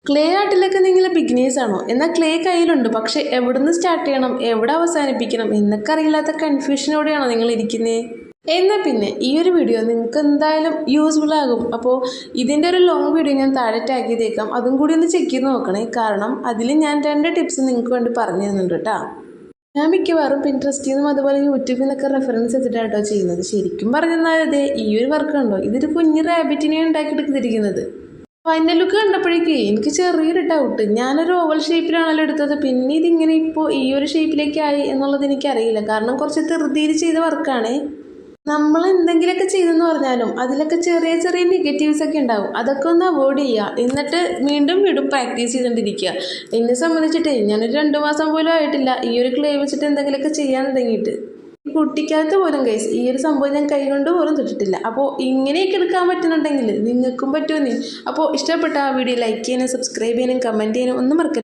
Clay ആർട്ടിലൊക്കെ നിങ്ങൾ beginners ആണോ? എന്നാൽ ക്ലേ കയ്യിലുണ്ട്, പക്ഷെ എവിടെ നിന്ന് സ്റ്റാർട്ട് ചെയ്യണം, എവിടെ അവസാനിപ്പിക്കണം എന്നൊക്കെ അറിയില്ലാത്ത കൺഫ്യൂഷനോടെയാണോ നിങ്ങൾ ഇരിക്കുന്നത്? എന്നാൽ പിന്നെ ഈ ഒരു വീഡിയോ നിങ്ങൾക്ക് എന്തായാലും യൂസ്ഫുൾ ആകും. അപ്പോൾ ഇതിൻ്റെ ഒരു ലോങ് വീഡിയോ ഞാൻ താഴെ ടാഗ് ചെയ്തേക്കാം, അതും കൂടി ഒന്ന് ചെക്ക് ചെയ്ത് നോക്കണേ. കാരണം അതിൽ ഞാൻ 2 ടിപ്സ് നിങ്ങൾക്ക് വേണ്ടി പറഞ്ഞു തരുന്നുണ്ട് കേട്ടോ. ഞാൻ മിക്കവാറും പിൻട്രസ്റ്റിൽ നിന്നും അതുപോലെ യൂട്യൂബിൽ നിന്നൊക്കെ റെഫറൻസ് എടുത്തിട്ടാട്ടോ ചെയ്യുന്നത്. ശരിക്കും പറഞ്ഞാൽ അതെ, ഈ ഒരു വർക്ക് കണ്ടോ, ഇതൊരു കുഞ്ഞ് റാബിറ്റിനെ ഉണ്ടാക്കിയെടുത്തിരിക്കുന്നത്. ഫൈനൽ ലുക്ക് കണ്ടപ്പോഴേക്ക് എനിക്ക് ചെറിയൊരു ഡൗട്ട്. ഞാനൊരു ഓവൽ ഷേപ്പിലാണല്ലോ എടുത്തത്, പിന്നെ ഇതിങ്ങനെ ഇപ്പോൾ ഈ ഒരു ഷേപ്പിലേക്കായി എന്നുള്ളത് എനിക്കറിയില്ല. കാരണം കുറച്ച് ധൃതിയിൽ ചെയ്ത വർക്കാണ്. നമ്മൾ എന്തെങ്കിലുമൊക്കെ ചെയ്തെന്ന് പറഞ്ഞാലും അതിലൊക്കെ ചെറിയ ചെറിയ നെഗറ്റീവ്സ് ഒക്കെ ഉണ്ടാവും. അതൊക്കെ ഒന്ന് അവോയ്ഡ് ചെയ്യുക, എന്നിട്ട് വീണ്ടും വീണ്ടും പ്രാക്ടീസ് ചെയ്തുകൊണ്ടിരിക്കുക. എന്നെ സംബന്ധിച്ചിട്ട് ഞാനൊരു 2 മാസം പോലും ആയിട്ടില്ല ഈ ഒരു ക്ലേ വെച്ചിട്ട് എന്തെങ്കിലുമൊക്കെ ചെയ്യാൻ തുടങ്ങിയിട്ട്. കുട്ടിക്കാലത്ത് പോലും ഗൈസ് ഈ ഒരു സംഭവം ഞാൻ കൈകൊണ്ട് പോലും തൊട്ടിട്ടില്ല. അപ്പോൾ ഇങ്ങനെയൊക്കെ എടുക്കാൻ പറ്റുന്നുണ്ടെങ്കിൽ നിങ്ങൾക്കും പറ്റുമെന്നേ. അപ്പോൾ ഇഷ്ടപ്പെട്ട ആ വീഡിയോ ലൈക്ക് ചെയ്യാനും സബ്സ്ക്രൈബ് ചെയ്യാനും കമൻറ്റ് ചെയ്യാനും ഒന്നും മറക്കരുത്.